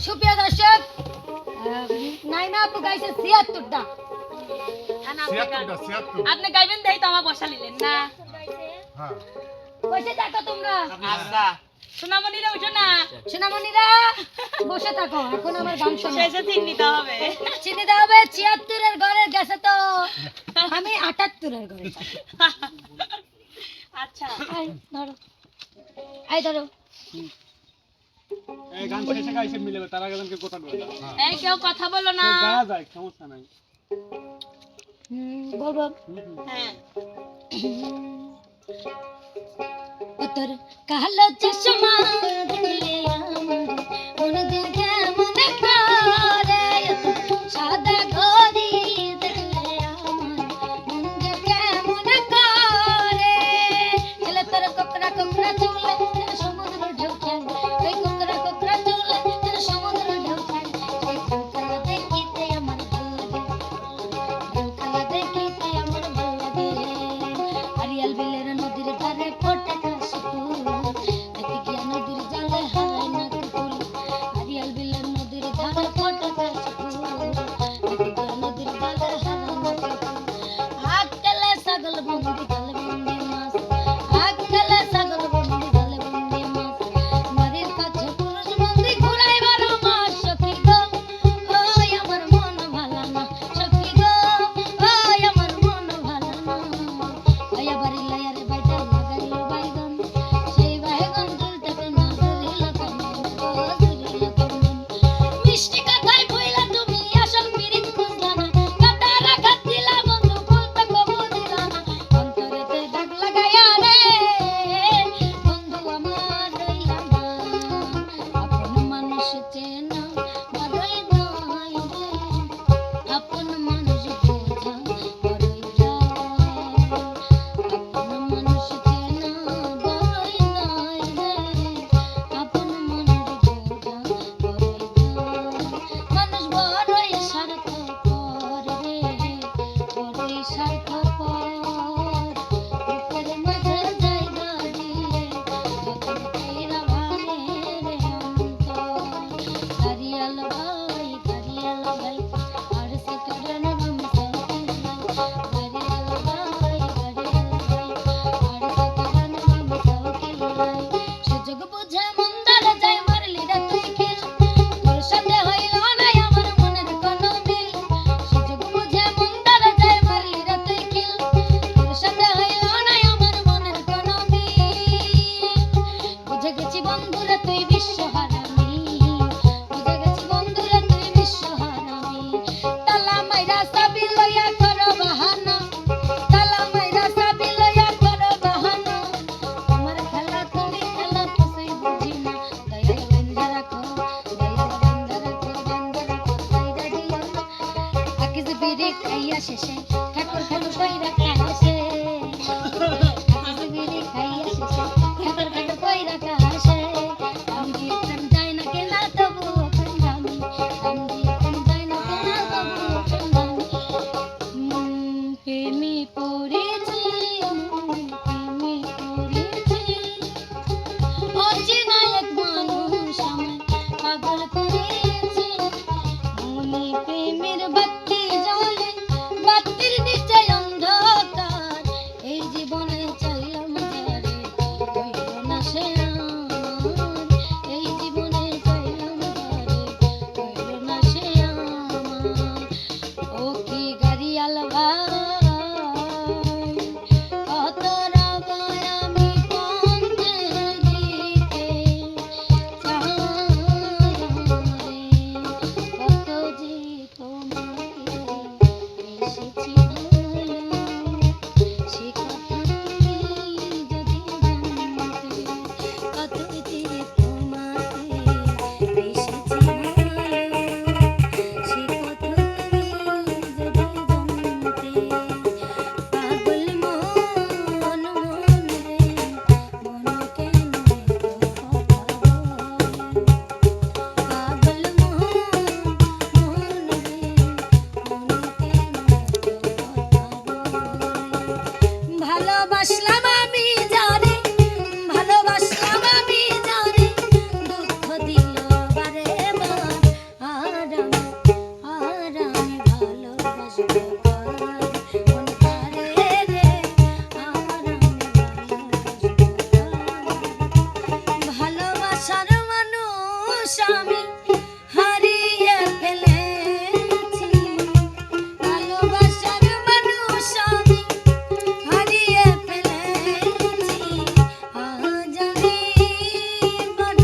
সুপ্রিয় দর্শক, নাইমা আপু গাইছে ৭৬টা। আপনি গাইবেন দেই তো আমার বসা নিলেন না। হ্যাঁ বসে থাকো তোমরা। আচ্ছা সোনামণিরা উঠো না। সোনামণিরা বসে থাকো, এখন আমার গান শোনো। শেষে ঠিক নিতে হবে। চিনি দাও হবে ৭৬ এর ঘরে গেছে তো আমি ৭৮ এর ঘরে যাবো। আচ্ছা আই ধরো, আই ধরো। এই গান শেষে গাইছে মিলেবে তার আগে জনকে কথা বলে দাও। এই কেউ কথা বলো না। গায়া যায় সমস্যা নাই। বলবো হ্যাঁ তোর কালো চশমা দেখলে আমার মন দেখে মনে করে, সাদা ঘড়ি দেখলে আমার মন দেখে মনে করে, ছেলে তোর কোকড়া কোকড়া চুলে যেন সমুদ্র ঢেউ খেলে, ওই কোকড়া কোকড়া চুলে যেন সমুদ্র ঢেউ খেলে, ওই খেলা দেখিতে আমার ভালো লাগে, খেলা দেখিতে আমার ভালো লাগে। আরিয়াল বিলের নদীর ধারে ফোটে কাশ ফুল, দেখি গিয়া নদীর জলে হারায় না ফুল, মানুষ আমি হারিয়ে ফেলেছি, ভালোবাসার মানুষ আমি হারিয়ে ফেলেছি। আজ আমি বড়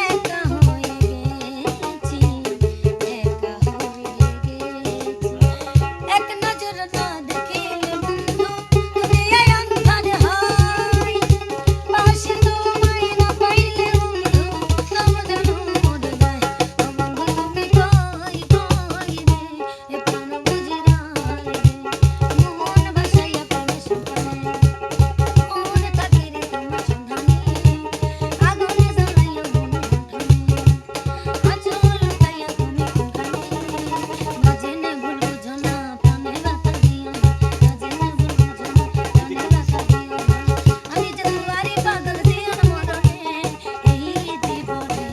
একা হয়ে গেছি, একা হয়ে গেছি। এক নজর না দেখিলে বন্ধু তুমি এই অন্ধকার হয়, পাশে তোমায় না পাইলে বন্ধু তবু যেন মরে যায়। ও বন্ধু তুমি কই কই রে, এ প্রাণ বুঝি রায় রে, মন ভাসাইয়া প্রেমে সুখানে, মনে থাকি রে তোমার সন্ধানে, আগুনে জ্বালাইয়া মন উঠানে, আঁচল লুকাইয়া তুমি কোনখানে, না জেনে ভুল বুঝো না প্রাণে ব্যথা দিও না, না জেনে ভুল বুঝো না প্রাণে ব্যথা দিও না। আমি যে দুয়ারি পাগল দিও মরণে এই জীবনে,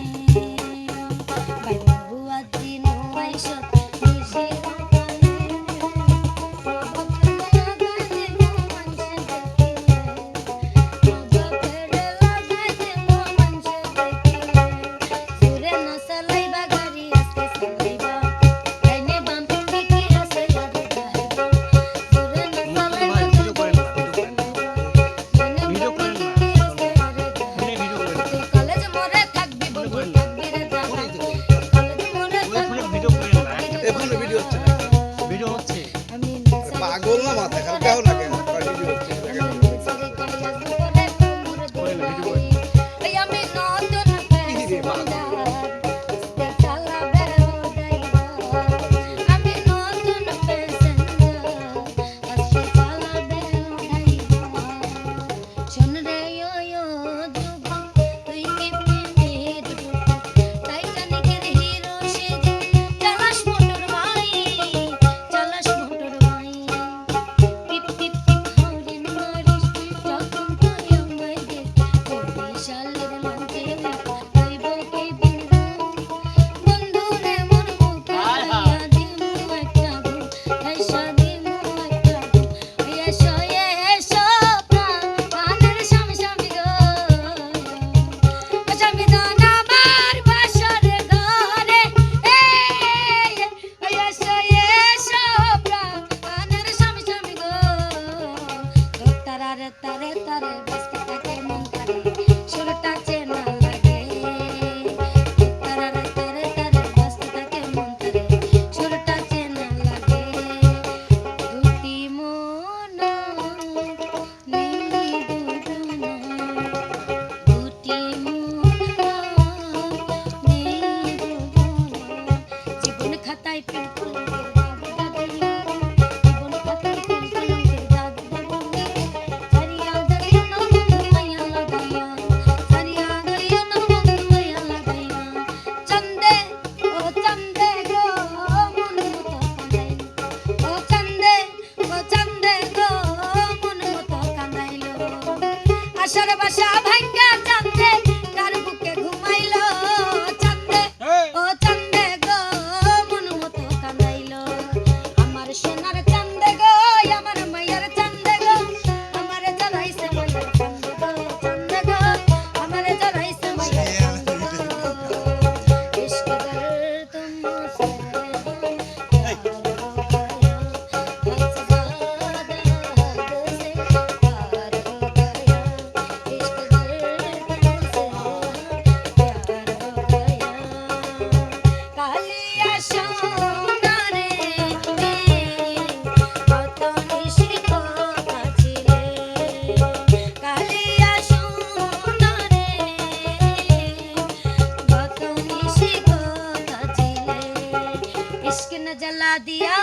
ভাই বন্ধু আজ দিন আইসত নিশি কানে, বাপের লাগাই দেব মানুষে দেখিলে, বাপের লাগাই দেব মানুষে দেখিলে, সুরে না চালাইবা গাড়ি আস্তে চালাইবা, ডাইনে বাম দিকে আছে লাড়ু খাইবা, সুরে না চালাইবা ভিডিও করেন না, ডাইনে বাম দিকে আছে লাড়ু খাইবা। তুই কলেজ মোড়ে থাকবি বন্ধু থাকবি রে জানা, কলেজ মোড়ে থাকবি ভিডিও করেন না, এখনো ভিডিও হচ্ছে না। ভিডিও হচ্ছে। আমি পাগল না মাথা খারাপ কেউ না কেন ভিডিও হচ্ছে না কেন? আমি নতুন আমি নতুন শোন রে যুব তুই কি প্রেমের টাইটানিকের হিরো সেজে চালাস মোটর ভাই, চালাস মোটর ভাই, টিপ টিপ টিপ হরেন মারিস যখন তুই আমায় দেখ, বরিশালের লঞ্চে হইব কি বন্ধু, বন্ধু রে মোর বুকে লইয়া দিমু একটা ঘুম, আইসা দিমু একটা ঘুম, এসো এসো প্রাণের স্বামী স্বামী গো, স্বামী দান আমার বাসর ঘরে, এসো এসো প্রাণের স্বামী স্বামী গো, তারে তারে তারে বসতে থাকে মন করে সুরটা চেনা লাগে, তারে তারে তারে বসতে থাকে মন করে সুরটা চেনা লাগে, দুটি মন নেই দুজনা, দুটি মন নেই দুজনা, জীবন খাতায় পেন কলমের দাগ দাগ দিও, জীবন খাতায় পেন কলমের দাগ দাগ দিও, সারিয়া দাঁড়িয়ে না বন্ধু মাইয়া লাগাইয়া, সারিয়া দাঁড়িয়ে না বন্ধু মাইয়া লাগাইয়া, চন্দে ও চন্দে গো মন মতো কাঁদাইল, ও চন্দে গো মন মতো কাঁদাইল, আশার বাসা ভাঙ্গা চন্দে কার বুকে ঘুমাইলো, চন্দে ও চন্দে গো মন মতো কাঁদাইল, আমার সোনার চন্দে গো আমার মায়ের চন্দে গো, আমার জ্বালাইছে মায়ের চন্দে গো, চন্দে গো আমার জ্বালাইছে মায়ের চন্দে গো, ইশক দর্দ তুমসে प्यार हो गया, हद से ज्यादा हद से प्यार हो गया, इश्क दर्द तुमसे प्यार हो गया, कालिया सोना रे কত নিশি কথা ছিলে, কালিয়া সোনা রে কত নিশি কথা ছিলে, इश्क ने जला दिया